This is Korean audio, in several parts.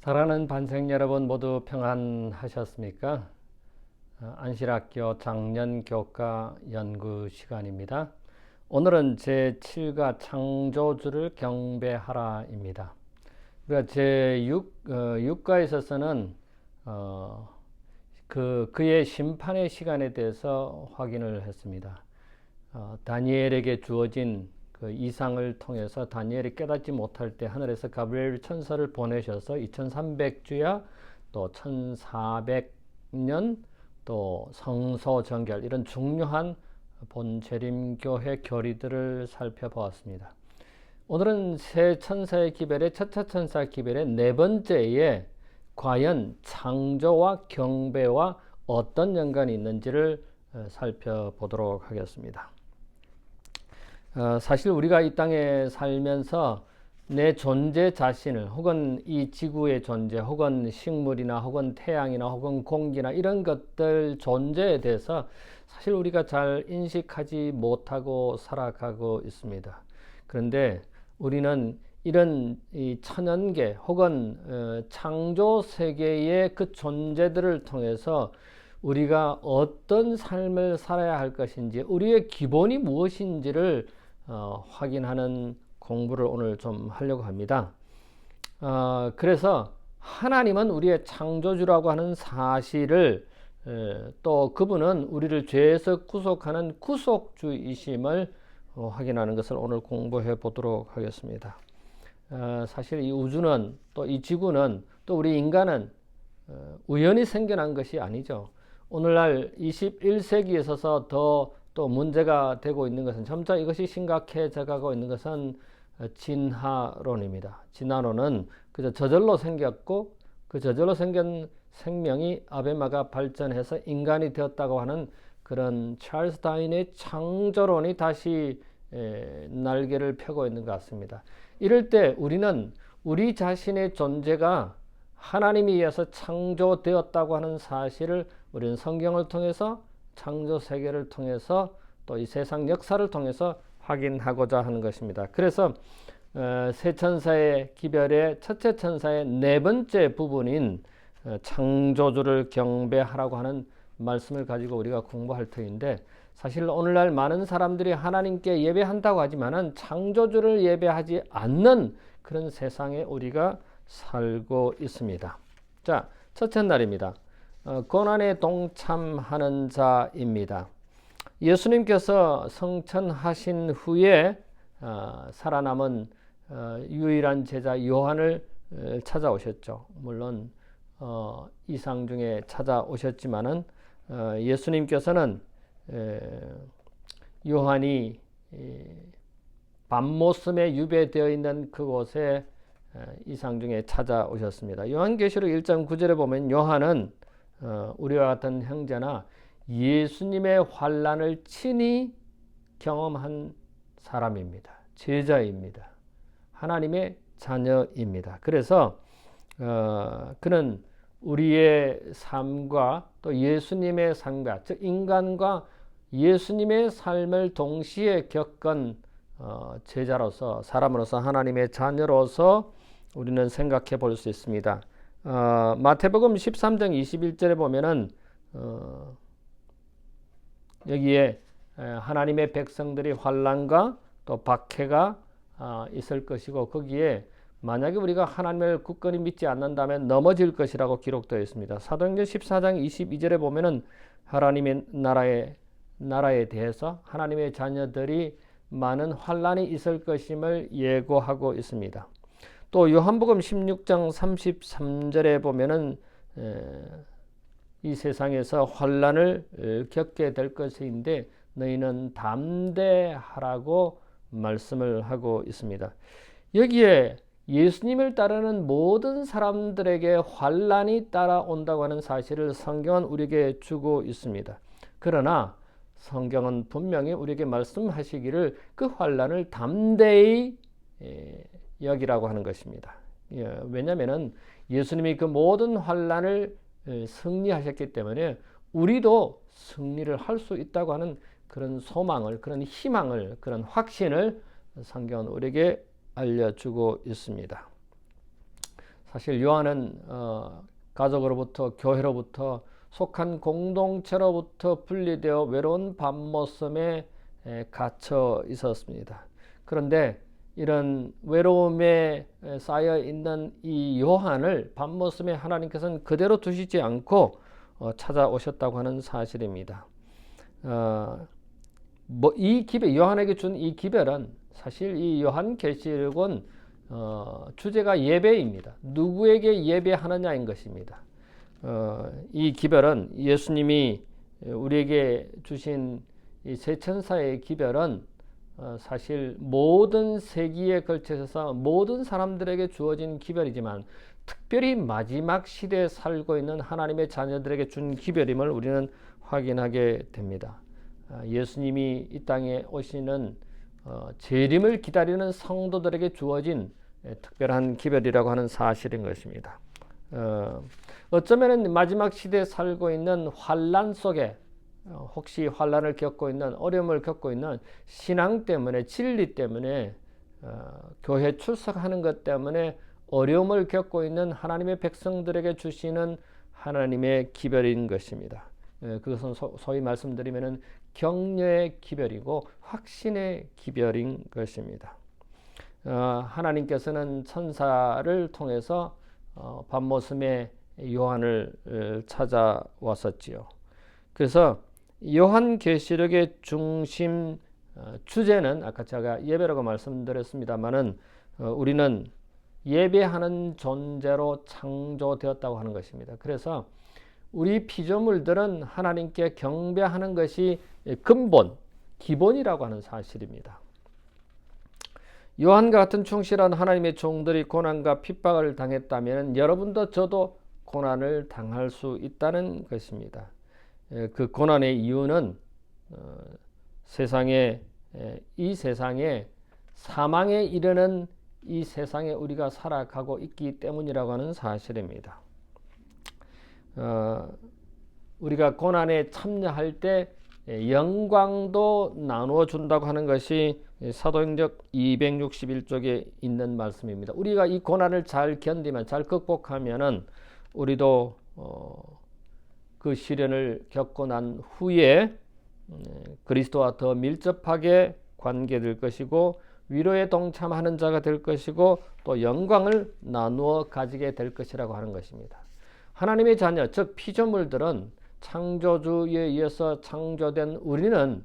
사랑하는 반생 여러분 모두 평안하셨습니까? 안실학교 작년교과 연구 시간입니다. 오늘은 제7과 창조주를 경배하라입니다. 우리가 제6과에 있어서는 그의 심판의 시간에 대해서 확인을 했습니다. 다니엘에게 주어진 그 이상을 통해서 다니엘이 깨닫지 못할 때 하늘에서 가브리엘 천사를 보내셔서 2300주야 또 1400년 또 성소 정결 이런 중요한 본재림교회 교리들을 살펴보았습니다. 오늘은 새 천사의 기별의 첫째 천사 기별의 네 번째에 과연 창조와 경배와 어떤 연관이 있는지를 살펴보도록 하겠습니다. 사실 우리가 이 땅에 살면서 내 존재 자신을 혹은 이 지구의 존재 혹은 식물이나 혹은 태양이나 혹은 공기나 이런 것들 존재에 대해서 사실 우리가 잘 인식하지 못하고 살아가고 있습니다. 그런데 우리는 이런 이 천연계 혹은 창조 세계의 그 존재들을 통해서 우리가 어떤 삶을 살아야 할 것인지 우리의 기본이 무엇인지를 확인하는 공부를 오늘 좀 하려고 합니다. 그래서 하나님은 우리의 창조주라고 하는 사실을 또 그분은 우리를 죄에서 구속하는 구속주이심을 확인하는 것을 오늘 공부해 보도록 하겠습니다. 사실 이 우주는 또 이 지구는 또 우리 인간은 우연히 생겨난 것이 아니죠. 오늘날 21세기에 있어서 또 문제가 되고 있는 것은 점차 이것이 심각해져 가고 있는 것은 진화론입니다. 진화론은 그저 저절로 생겼고 그 저절로 생긴 생명이 아베마가 발전해서 인간이 되었다고 하는 그런 찰스 다윈의 창조론이 다시 날개를 펴고 있는 것 같습니다. 이럴 때 우리는 우리 자신의 존재가 하나님에 의해서 창조되었다고 하는 사실을 우리는 성경을 통해서 창조 세계를 통해서 또 이 세상 역사를 통해서 확인하고자 하는 것입니다. 그래서 새 천사의 기별의 첫째 천사의 네 번째 부분인 창조주를 경배하라고 하는 말씀을 가지고 우리가 공부할 터인데 사실 오늘날 많은 사람들이 하나님께 예배한다고 하지만은 창조주를 예배하지 않는 그런 세상에 우리가 살고 있습니다. 자, 첫째 날입니다. 고난에 동참하는 자입니다. 예수님께서 성천하신 후에 살아남은 유일한 제자 요한을 찾아오셨죠. 물론 이상 중에 찾아오셨지만은 예수님께서는 요한이 밤모섬에 유배되어 있는 그곳에 이상 중에 찾아오셨습니다. 요한계시록 1장 9절에 보면 요한은 우리와 같은 형제나 예수님의 환난을 친히 경험한 사람입니다. 제자입니다. 하나님의 자녀입니다. 그래서 그는 우리의 삶과 또 예수님의 삶과 즉 인간과 예수님의 삶을 동시에 겪은 제자로서 사람으로서 하나님의 자녀로서 우리는 생각해 볼 수 있습니다. 마태복음 13장 21절에 보면은 여기에 하나님의 백성들이 환난과 또 박해가 있을 것이고 거기에 만약에 우리가 하나님을 굳건히 믿지 않는다면 넘어질 것이라고 기록되어 있습니다. 사도행전 14장 22절에 보면은 하나님의 나라에 대해서 하나님의 자녀들이 많은 환난이 있을 것임을 예고하고 있습니다. 또 요한복음 16장 33절에 보면은 이 세상에서 환난을 겪게 될 것인데 너희는 담대하라고 말씀을 하고 있습니다. 여기에 예수님을 따르는 모든 사람들에게 환난이 따라온다고 하는 사실을 성경은 우리에게 주고 있습니다. 그러나 성경은 분명히 우리에게 말씀하시기를 그 환난을 담대히 여기라고 하는 것입니다. 왜냐하면 예수님이 그 모든 환난을 승리하셨기 때문에 우리도 승리를 할 수 있다고 하는 그런 소망을, 그런 희망을, 그런 확신을 성경은 우리에게 알려주고 있습니다. 사실 요한은 가족으로부터 교회로부터 속한 공동체로부터 분리되어 외로운 밤모섬에 갇혀 있었습니다. 그런데 이런 외로움에 쌓여 있는 이 요한을 밤모섬에 하나님께서는 그대로 두시지 않고 찾아오셨다고 하는 사실입니다. 이 기별, 요한에게 준 이 기별은 사실 이 요한계시록은 주제가 예배입니다. 누구에게 예배하느냐인 것입니다. 이 기별은 예수님이 우리에게 주신 이 세 천사의 기별은 사실 모든 세기에 걸쳐서 모든 사람들에게 주어진 기별이지만 특별히 마지막 시대에 살고 있는 하나님의 자녀들에게 준 기별임을 우리는 확인하게 됩니다. 예수님이 이 땅에 오시는 재림을 기다리는 성도들에게 주어진 특별한 기별이라고 하는 사실인 것입니다. 어쩌면 마지막 시대에 살고 있는 환난 속에 혹시 환난을 겪고 있는 어려움을 겪고 있는 신앙 때문에 진리 때문에 교회 출석하는 것 때문에 어려움을 겪고 있는 하나님의 백성들에게 주시는 하나님의 기별인 것입니다. 그것은 소위 말씀드리면 격려의 기별이고 확신의 기별인 것입니다. 하나님께서는 천사를 통해서 밤모섬에 요한을 찾아왔었지요. 그래서 요한계시록의 중심 주제는 아까 제가 예배라고 말씀드렸습니다만은 우리는 예배하는 존재로 창조되었다고 하는 것입니다. 그래서 우리 피조물들은 하나님께 경배하는 것이 근본, 기본이라고 하는 사실입니다. 요한과 같은 충실한 하나님의 종들이 고난과 핍박을 당했다면 여러분도 저도 고난을 당할 수 있다는 것입니다. 그 고난의 이유는 이 세상에 사망에 이르는 이 세상에 우리가 살아가고 있기 때문이라고 하는 사실입니다. 우리가 고난에 참여할 때 영광도 나누어 준다고 하는 것이 사도행전 261쪽에 있는 말씀입니다. 우리가 이 고난을 잘 견디면, 잘 극복하면은 우리도 그 시련을 겪고 난 후에 그리스도와 더 밀접하게 관계될 것이고 위로에 동참하는 자가 될 것이고 또 영광을 나누어 가지게 될 것이라고 하는 것입니다. 하나님의 자녀, 즉 피조물들은 창조주에 의해서 창조된 우리는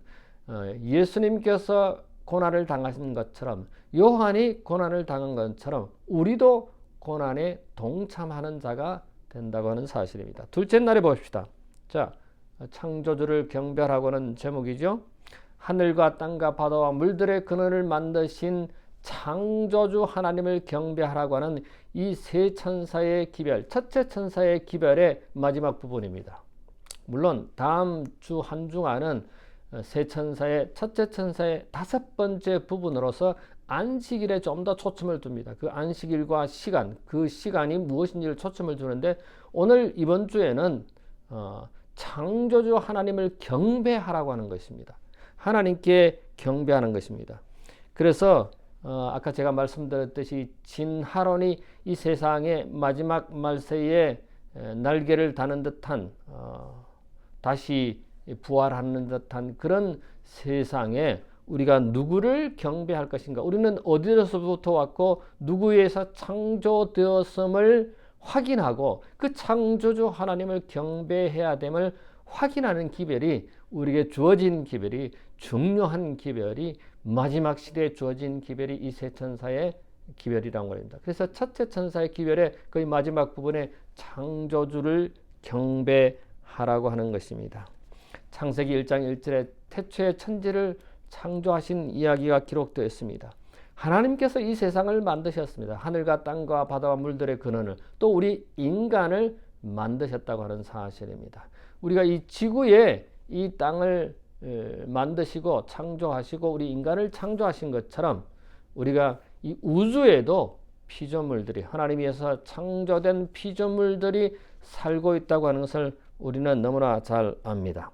예수님께서 고난을 당하신 것처럼 요한이 고난을 당한 것처럼 우리도 고난에 동참하는 자가 된다고 하는 사실입니다. 둘째 날에 봅시다. 자, 창조주를 경배하라고는 제목이죠. 하늘과 땅과 바다와 물들의 근원을 만드신 창조주 하나님을 경배하라고 하는 이 세 천사의 기별, 첫째 천사의 기별의 마지막 부분입니다. 물론 다음 주 한 주간은 세 천사의 첫째 천사의 다섯 번째 부분으로서 안식일에 좀 더 초점을 둡니다. 그 안식일과 시간, 그 시간이 무엇인지를 초점을 두는데 오늘 이번 주에는 창조주 하나님을 경배하라고 하는 것입니다. 하나님께 경배하는 것입니다. 그래서 아까 제가 말씀드렸듯이 진하론이 이 세상의 마지막 말세에 날개를 다는 듯한 다시 부활하는 듯한 그런 세상에 우리가 누구를 경배할 것인가? 우리는 어디서부터 왔고 누구에서 창조되었음을 확인하고 그 창조주 하나님을 경배해야 됨을 확인하는 기별이 우리에게 주어진 기별이 중요한 기별이 마지막 시대에 주어진 기별이 이 세 천사의 기별이라고 합니다. 그래서 첫째 천사의 기별의 거의 마지막 부분에 창조주를 경배하라고 하는 것입니다. 창세기 1장 1절에 태초에 천지를 창조하신 이야기가 기록되어 있습니다. 하나님께서 이 세상을 만드셨습니다. 하늘과 땅과 바다와 물들의 근원을 또 우리 인간을 만드셨다고 하는 사실입니다. 우리가 이 지구에 이 땅을 만드시고 창조하시고 우리 인간을 창조하신 것처럼 우리가 이 우주에도 피조물들이 하나님께서 창조된 피조물들이 살고 있다고 하는 것을 우리는 너무나 잘 압니다.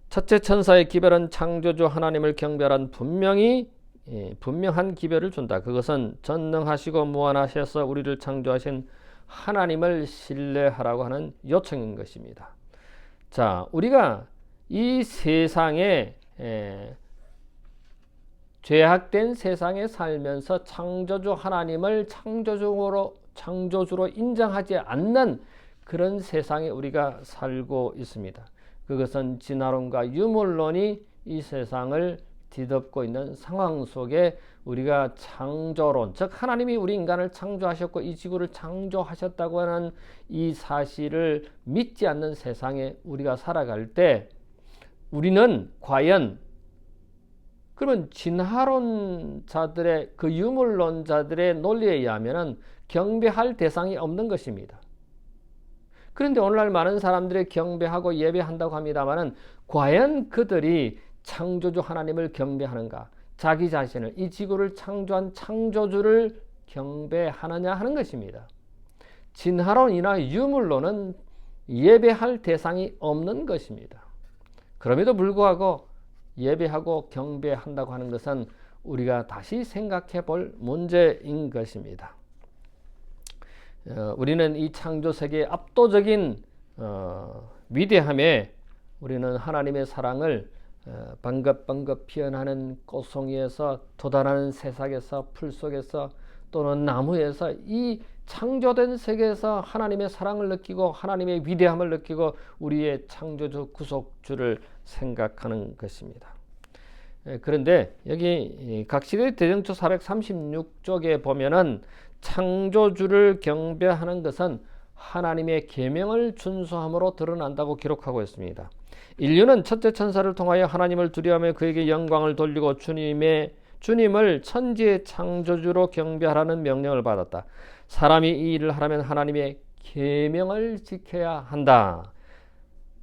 첫째 천사의 기별은 창조주 하나님을 경배하라는 분명히 분명한 기별을 준다. 그것은 전능하시고 무한하셔서 우리를 창조하신 하나님을 신뢰하라고 하는 요청인 것입니다. 자, 우리가 이 세상에 죄악된 세상에 살면서 창조주 하나님을 창조주로 인정하지 않는 그런 세상에 우리가 살고 있습니다. 그것은 진화론과 유물론이 이 세상을 뒤덮고 있는 상황 속에 우리가 창조론, 즉 하나님이 우리 인간을 창조하셨고 이 지구를 창조하셨다고 하는 이 사실을 믿지 않는 세상에 우리가 살아갈 때 우리는 과연 그러면 진화론자들의 그 유물론자들의 논리에 의하면 경배할 대상이 없는 것입니다. 그런데 오늘날 많은 사람들이 경배하고 예배한다고 합니다만 과연 그들이 창조주 하나님을 경배하는가? 자기 자신을, 이 지구를 창조한 창조주를 경배하느냐 하는 것입니다. 진화론이나 유물론은 예배할 대상이 없는 것입니다. 그럼에도 불구하고 예배하고 경배한다고 하는 것은 우리가 다시 생각해 볼 문제인 것입니다. 우리는 이 창조 세계의 압도적인 위대함에 우리는 하나님의 사랑을 번긋번긋 피어나는 꽃송이에서 돋아나는 새싹에서 풀 속에서 또는 나무에서 이 창조된 세계에서 하나님의 사랑을 느끼고 하나님의 위대함을 느끼고 우리의 창조주 구속주를 생각하는 것입니다. 그런데 여기 각시대 대정초 436쪽에 보면은 창조주를 경배하는 것은 하나님의 계명을 준수함으로 드러난다고 기록하고 있습니다. 인류는 첫째 천사를 통하여 하나님을 두려워하며 그에게 영광을 돌리고 주님을 천지의 창조주로 경배하라는 명령을 받았다. 사람이 이 일을 하려면 하나님의 계명을 지켜야 한다.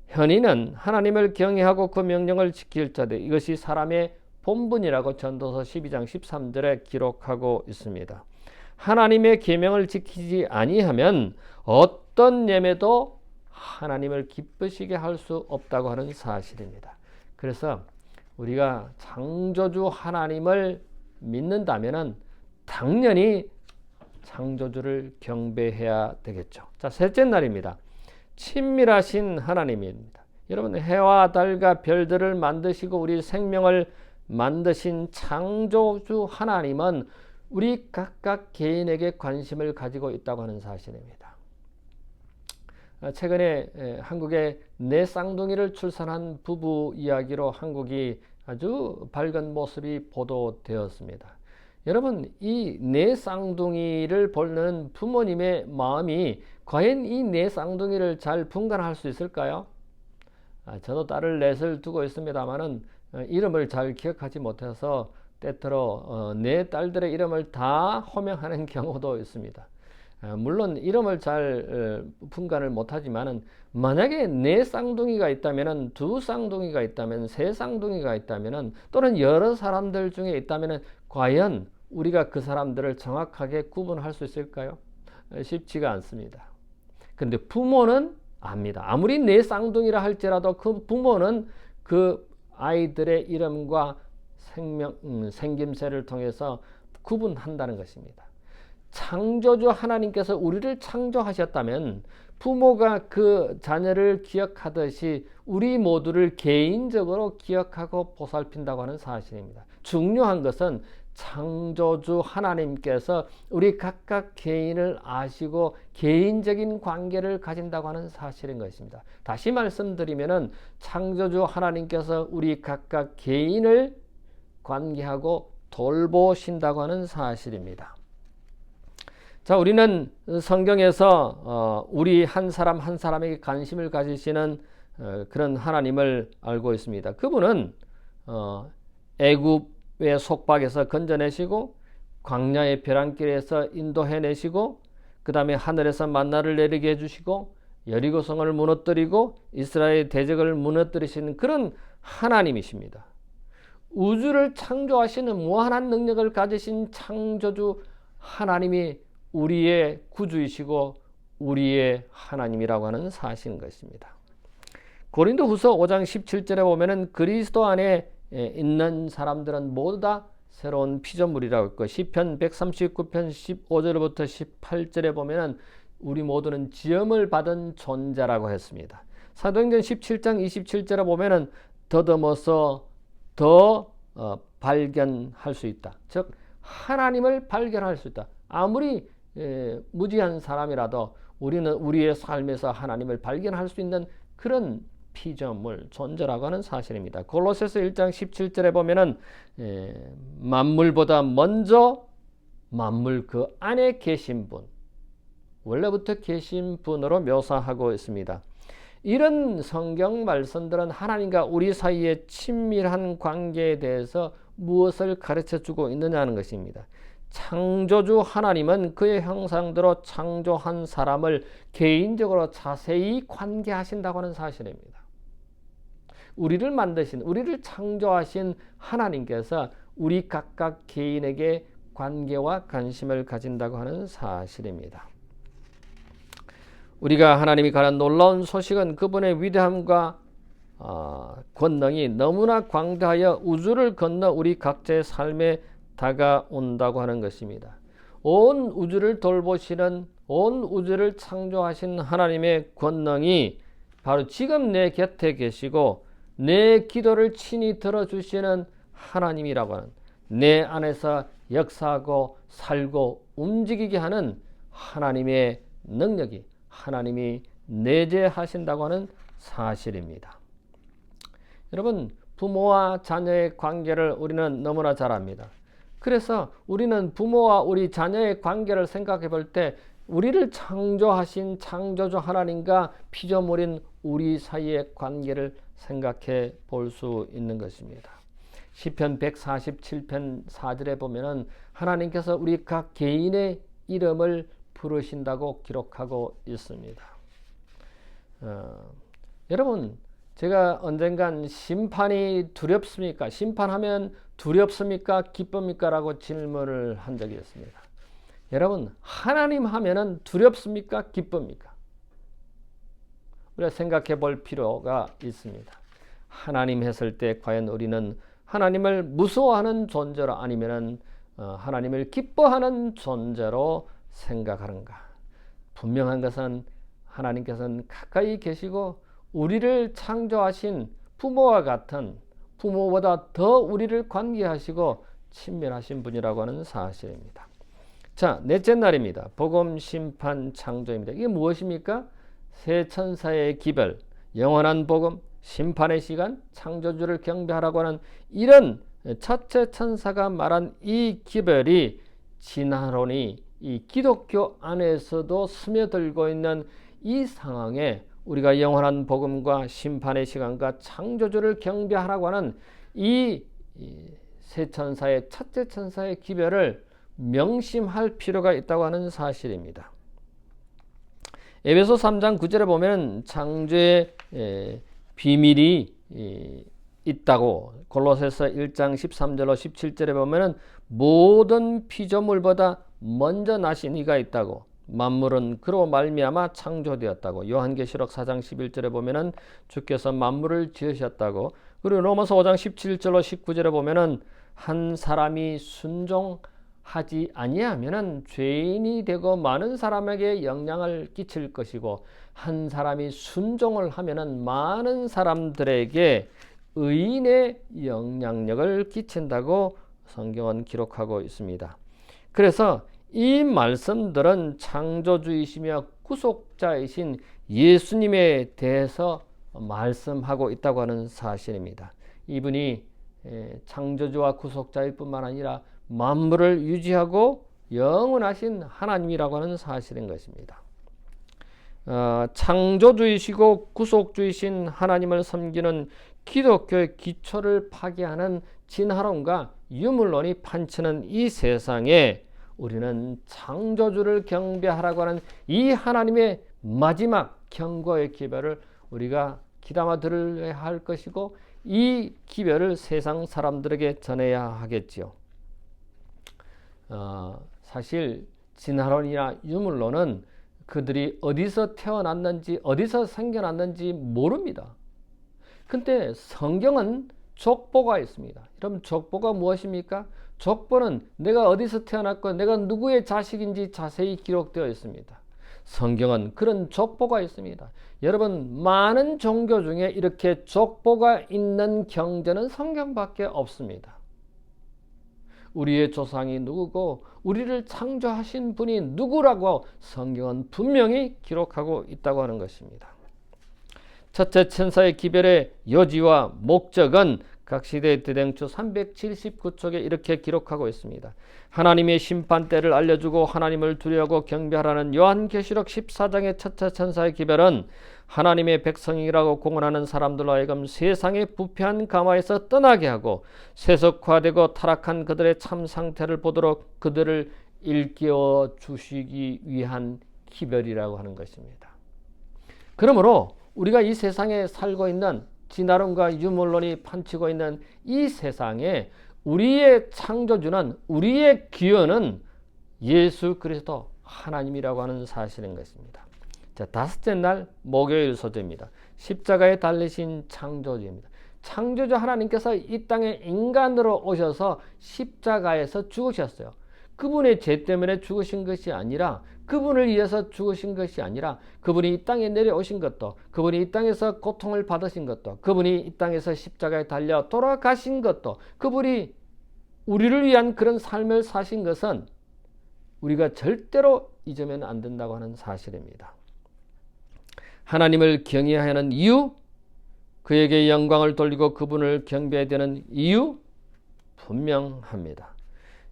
현인은 하나님을 경외하고 그 명령을 지킬 자들, 이것이 사람의 본분이라고 전도서 12장 13절에 기록하고 있습니다. 하나님의 계명을 지키지 아니하면 어떤 예배도 하나님을 기쁘시게 할 수 없다고 하는 사실입니다. 그래서 우리가 창조주 하나님을 믿는다면 당연히 창조주를 경배해야 되겠죠. 자, 셋째 날입니다. 친밀하신 하나님입니다. 여러분, 해와 달과 별들을 만드시고 우리 생명을 만드신 창조주 하나님은 우리 각각 개인에게 관심을 가지고 있다고 하는 사실입니다. 최근에 한국의 네 쌍둥이를 출산한 부부 이야기로 한국이 아주 밝은 모습이 보도되었습니다. 여러분, 이 네 쌍둥이를 보는 부모님의 마음이 과연 이 네 쌍둥이를 잘 분간할 수 있을까요? 저도 딸을 넷을 두고 있습니다만은 이름을 잘 기억하지 못해서 때때로 내 딸들의 이름을 다 호명하는 경우도 있습니다. 물론 이름을 잘 분간을 못하지만은 만약에 네 쌍둥이가 있다면은 두 쌍둥이가 있다면 세 쌍둥이가 있다면은 또는 여러 사람들 중에 있다면은 과연 우리가 그 사람들을 정확하게 구분할 수 있을까요? 쉽지가 않습니다. 그런데 부모는 압니다. 아무리 네 쌍둥이라 할지라도 그 부모는 그 아이들의 이름과 생김새를 통해서 구분한다는 것입니다. 창조주 하나님께서 우리를 창조하셨다면 부모가 그 자녀를 기억하듯이 우리 모두를 개인적으로 기억하고 보살핀다고 하는 사실입니다. 중요한 것은 창조주 하나님께서 우리 각각 개인을 아시고 개인적인 관계를 가진다고 하는 사실인 것입니다. 다시 말씀드리면은 창조주 하나님께서 우리 각각 개인을 관계하고 돌보신다고 하는 사실입니다. 자, 우리는 성경에서 우리 한 사람 한 사람에게 관심을 가지시는 그런 하나님을 알고 있습니다. 그분은 애굽의 속박에서 건져내시고 광야의 벼랑길에서 인도해내시고 그 다음에 하늘에서 만나를 내리게 해주시고 여리고성을 무너뜨리고 이스라엘 대적을 무너뜨리시는 그런 하나님이십니다. 우주를 창조하시는 무한한 능력을 가지신 창조주 하나님이 우리의 구주이시고 우리의 하나님이라고 하는 사실인 것입니다. 고린도후서 5장 17절에 보면은 그리스도 안에 있는 사람들은 모두 다 새로운 피조물이라고 했고, 시편 139편 15절부터 18절에 보면은 우리 모두는 지음을 받은 존재라고 했습니다. 사도행전 17장 27절에 보면은 더듬어서 더 발견할 수 있다. 즉 하나님을 발견할 수 있다. 아무리 무지한 사람이라도 우리는 우리의 삶에서 하나님을 발견할 수 있는 그런 피조물 존재라고 하는 사실입니다. 골로새서 1장 17절에 보면은 만물보다 먼저 만물 그 안에 계신 분, 원래부터 계신 분으로 묘사하고 있습니다. 이런 성경 말씀들은 하나님과 우리 사이의 친밀한 관계에 대해서 무엇을 가르쳐주고 있느냐는 것입니다. 창조주 하나님은 그의 형상대로 창조한 사람을 개인적으로 자세히 관계하신다고 하는 사실입니다. 우리를 만드신, 우리를 창조하신 하나님께서 우리 각각 개인에게 관계와 관심을 가진다고 하는 사실입니다. 우리가 하나님이 가는 놀라운 소식은 그분의 위대함과 권능이 너무나 광대하여 우주를 건너 우리 각자의 삶에 다가온다고 하는 것입니다. 온 우주를 돌보시는, 온 우주를 창조하신 하나님의 권능이 바로 지금 내 곁에 계시고 내 기도를 친히 들어주시는 하나님이라고 하는, 내 안에서 역사하고 살고 움직이게 하는 하나님의 능력이, 하나님이 내재하신다고 하는 사실입니다. 여러분, 부모와 자녀의 관계를 우리는 너무나 잘 압니다. 그래서 우리는 부모와 우리 자녀의 관계를 생각해 볼 때 우리를 창조하신 창조주 하나님과 피조물인 우리 사이의 관계를 생각해 볼 수 있는 것입니다. 시편 147편 4절에 보면은 하나님께서 우리 각 개인의 이름을 부르신다고 기록하고 있습니다. 여러분, 제가 언젠간 심판이 두렵습니까? 심판하면 두렵습니까? 기쁩니까? 라고 질문을 한 적이 있습니다. 여러분, 하나님 하면은 두렵습니까? 기쁩니까? 우리가 생각해 볼 필요가 있습니다. 하나님 했을 때 과연 우리는 하나님을 무서워하는 존재로 아니면은 하나님을 기뻐하는 존재로 생각하는가? 분명한 것은 하나님께서는 가까이 계시고 우리를 창조하신 부모와 같은, 부모보다 더 우리를 관계하시고 친밀하신 분이라고 하는 사실입니다. 자, 넷째 날입니다. 복음, 심판, 창조입니다. 이게 무엇입니까? 세 천사의 기별, 영원한 복음, 심판의 시간, 창조주를 경배하라고 하는 이런 첫째 천사가 말한 이 기별이 진화론이 이 기독교 안에서도 스며들고 있는 이 상황에 우리가 영원한 복음과 심판의 시간과 창조주를 경배하라고 하는 이 세 천사의 첫째 천사의 기별을 명심할 필요가 있다고 하는 사실입니다. 에베소 3장 9절에 보면 창조의 비밀이 있다고, 골로새서 1장 13절로 17절에 보면 모든 피조물보다 먼저 나신 이가 있다고, 만물은 그로 말미암아 창조되었다고, 요한계시록 4장 11절에 보면 주께서 만물을 지으셨다고, 그리고 로마서 5장 17절로 19절에 보면 한 사람이 순종하지 아니하면은 죄인이 되고 많은 사람에게 영향을 끼칠 것이고, 한 사람이 순종을 하면은 많은 사람들에게 의인의 영향력을 끼친다고 성경은 기록하고 있습니다. 그래서 이 말씀들은 창조주이시며 구속자이신 예수님에 대해서 말씀하고 있다고 하는 사실입니다. 이분이 창조주와 구속자일 뿐만 아니라 만물을 유지하고 영원하신 하나님이라고 하는 사실인 것입니다. 창조주이시고 구속주이신 하나님을 섬기는 기독교의 기초를 파괴하는 진화론과 유물론이 판치는 이 세상에 우리는 창조주를 경배하라고 하는 이 하나님의 마지막 경고의 기별을 우리가 귀담아 들어야 할 것이고, 이 기별을 세상 사람들에게 전해야 하겠지요. 사실 진화론이나 유물론은 그들이 어디서 태어났는지, 어디서 생겨났는지 모릅니다. 근데 성경은 족보가 있습니다. 여러분, 족보가 무엇입니까? 족보는 내가 어디서 태어났고 내가 누구의 자식인지 자세히 기록되어 있습니다. 성경은 그런 족보가 있습니다. 여러분, 많은 종교 중에 이렇게 족보가 있는 경전은 성경밖에 없습니다. 우리의 조상이 누구고 우리를 창조하신 분이 누구라고 성경은 분명히 기록하고 있다고 하는 것입니다. 첫째 천사의 기별의 요지와 목적은 각 시대의 대댕초 379쪽에 이렇게 기록하고 있습니다. 하나님의 심판대를 알려주고 하나님을 두려워하고 경배하라는 요한계시록 14장의 첫째 천사의 기별은 하나님의 백성이라고 공언하는 사람들로 하여금 세상의 부패한 가마에서 떠나게 하고 세속화되고 타락한 그들의 참 상태를 보도록 그들을 일깨워 주시기 위한 기별이라고 하는 것입니다. 그러므로 우리가 이 세상에 살고 있는 진화론과 유물론이 판치고 있는 이 세상에 우리의 창조주는, 우리의 기원은 예수 그리스도 하나님이라고 하는 사실인 것입니다. 자, 다섯째 날 목요일 소재입니다. 십자가에 달리신 창조주입니다. 창조주 하나님께서 이 땅에 인간으로 오셔서 십자가에서 죽으셨어요. 그분의 죄 때문에 죽으신 것이 아니라, 그분을 위해서 죽으신 것이 아니라, 그분이 이 땅에 내려오신 것도, 그분이 이 땅에서 고통을 받으신 것도, 그분이 이 땅에서 십자가에 달려 돌아가신 것도, 그분이 우리를 위한 그런 삶을 사신 것은 우리가 절대로 잊으면 안 된다고 하는 사실입니다. 하나님을 경외해야 하는 이유, 그에게 영광을 돌리고 그분을 경배해야 되는 이유 분명합니다.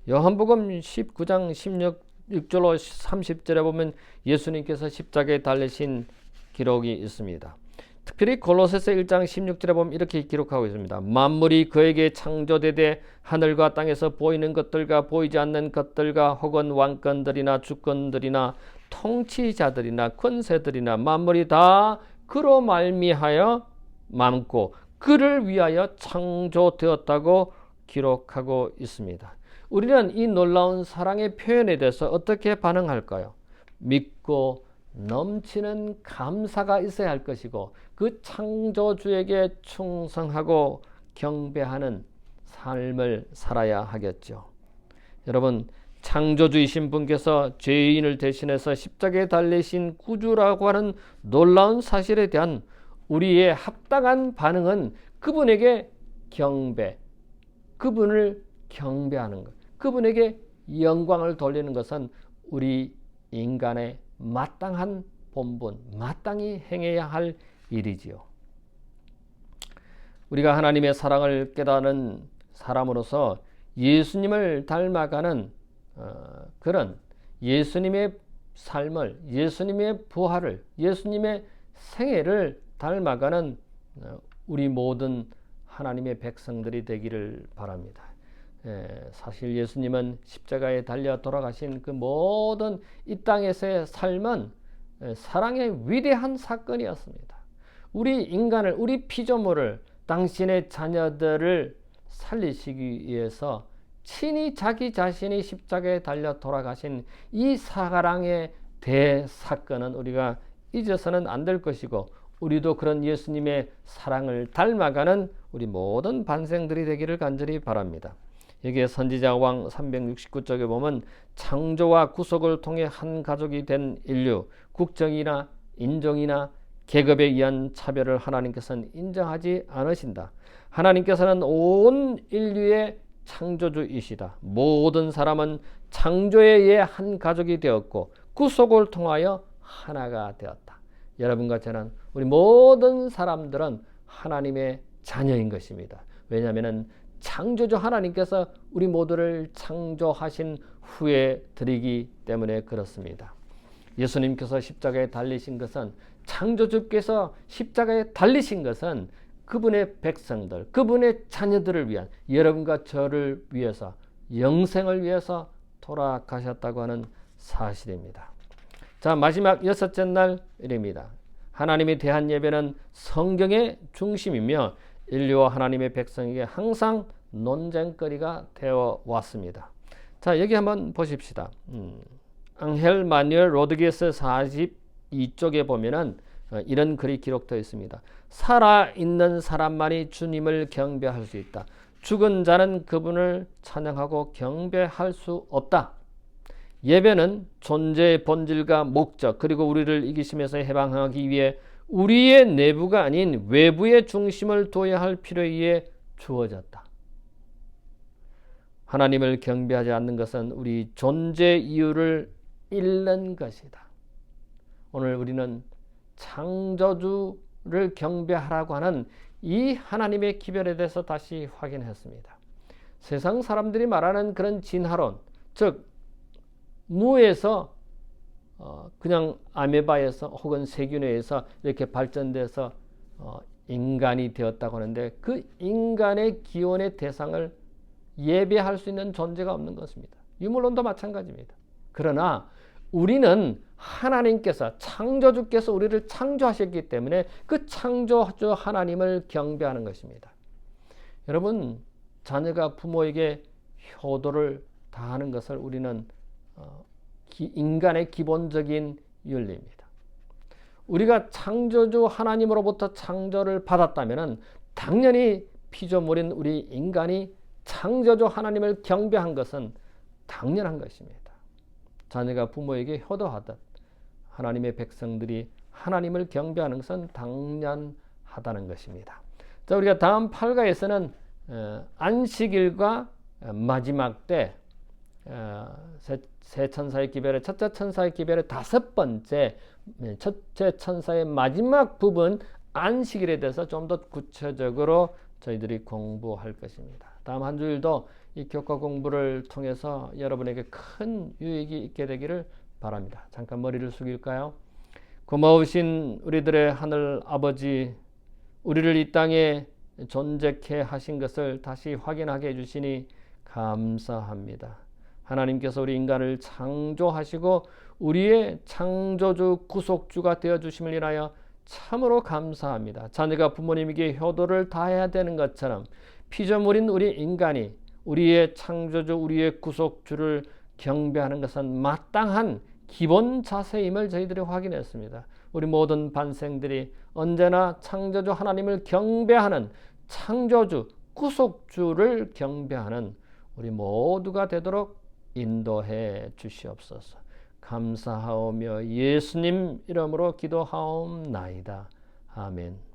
요한복음 19장 16절로 30절에 보면 예수님께서 십자가에 달리신 기록이 있습니다. 특별히 골로새서 1장 16절에 보면 이렇게 기록하고 있습니다. 만물이 그에게 창조되되 하늘과 땅에서 보이는 것들과 보이지 않는 것들과 혹은 왕권들이나 주권들이나 통치자들이나 권세들이나 만물이 다 그로 말미하여 많고 그를 위하여 창조되었다고 기록하고 있습니다. 우리는 이 놀라운 사랑의 표현에 대해서 어떻게 반응할까요? 믿고 넘치는 감사가 있어야 할 것이고 그 창조주에게 충성하고 경배하는 삶을 살아야 하겠죠. 여러분, 창조주이신 분께서 죄인을 대신해서 십자가에 달리신 구주라고 하는 놀라운 사실에 대한 우리의 합당한 반응은 그분에게 경배, 그분을 경배하는 것, 그분에게 영광을 돌리는 것은 우리 인간의 마땅한 본분, 마땅히 행해야 할 일이지요. 우리가 하나님의 사랑을 깨닫는 사람으로서 예수님을 닮아가는 그런 예수님의 삶을, 예수님의 부활을, 예수님의 생애를 닮아가는 우리 모든 하나님의 백성들이 되기를 바랍니다. 사실 예수님은 십자가에 달려 돌아가신 그 모든 이 땅에서의 삶은 사랑의 위대한 사건이었습니다. 우리 인간을, 우리 피조물을, 당신의 자녀들을 살리시기 위해서 친히 자기 자신이 십자가에 달려 돌아가신 이 사랑의 대사건은 우리가 잊어서는 안 될 것이고, 우리도 그런 예수님의 사랑을 닮아가는 우리 모든 반생들이 되기를 간절히 바랍니다. 여기에 선지자 왕 369쪽에 보면 창조와 구속을 통해 한 가족이 된 인류, 국정이나 인종이나 계급에 의한 차별을 하나님께서는 인정하지 않으신다. 하나님께서는 온 인류의 창조주이시다. 모든 사람은 창조에 의해 한 가족이 되었고 구속을 통하여 하나가 되었다. 여러분과 저는, 우리 모든 사람들은 하나님의 자녀인 것입니다. 왜냐하면 창조주 하나님께서 우리 모두를 창조하신 후에 드리기 때문에 그렇습니다. 예수님께서 십자가에 달리신 것은, 창조주께서 십자가에 달리신 것은 그분의 백성들, 그분의 자녀들을 위한, 여러분과 저를 위해서, 영생을 위해서 돌아가셨다고 하는 사실입니다. 자, 마지막 여섯째 날입니다. 하나님에 대한 예배는 성경의 중심이며 인류와 하나님의 백성에게 항상 논쟁거리가 되어 왔습니다. 자, 여기 한번 보십시다. 앙헬 마뉴엘 로드리게스 42쪽에 보면은 이런 글이 기록되어 있습니다. 살아있는 사람만이 주님을 경배할 수 있다. 죽은 자는 그분을 찬양하고 경배할 수 없다. 예배는 존재의 본질과 목적 그리고 우리를 이기심에서 해방하기 위해 우리의 내부가 아닌 외부의 중심을 둬야 할 필요에 의해 주어졌다. 하나님을 경배하지 않는 것은 우리 존재 이유를 잃는 것이다. 오늘 우리는 창조주를 경배하라고 하는 이 하나님의 기별에 대해서 다시 확인했습니다. 세상 사람들이 말하는 그런 진화론, 즉 무에서 그냥 아메바에서 혹은 세균에서 이렇게 발전돼서 인간이 되었다고 하는데 그 인간의 기원의 대상을 예배할 수 있는 존재가 없는 것입니다. 유물론도 마찬가지입니다. 그러나 우리는 하나님께서 창조주께서 우리를 창조하셨기 때문에 그 창조주 하나님을 경배하는 것입니다. 여러분, 자녀가 부모에게 효도를 다하는 것을 우리는 인간의 기본적인 윤리입니다. 우리가 창조주 하나님으로부터 창조를 받았다면 당연히 피조물인 우리 인간이 창조주 하나님을 경배한 것은 당연한 것입니다. 자녀가 부모에게 효도하듯 하나님의 백성들이 하나님을 경배하는 것은 당연하다는 것입니다. 자, 우리가 다음 8가에서는 안식일과 마지막 때 새 천사의 기별의 첫째 천사의 기별의 첫째 천사의 마지막 부분 안식일에 대해서 좀 더 구체적으로 저희들이 공부할 것입니다. 다음 한 주일도 이 교과 공부를 통해서 여러분에게 큰 유익이 있게 되기를 바랍니다. 잠깐 머리를 숙일까요? 고마우신 우리들의 하늘 아버지, 우리를 이 땅에 존재케 하신 것을 다시 확인하게 해주시니 감사합니다. 하나님께서 우리 인간을 창조하시고 우리의 창조주 구속주가 되어주심을 인하여 참으로 감사합니다. 자녀가 부모님에게 효도를 다해야 되는 것처럼 피조물인 우리 인간이 우리의 창조주, 우리의 구속주를 경배하는 것은 마땅한 기본 자세임을 저희들이 확인했습니다. 우리 모든 반생들이 언제나 창조주 하나님을 경배하는 창조주, 구속주를 경배하는 우리 모두가 되도록 인도해 주시옵소서. 감사하오며 예수님 이름으로 기도하옵나이다. 아멘.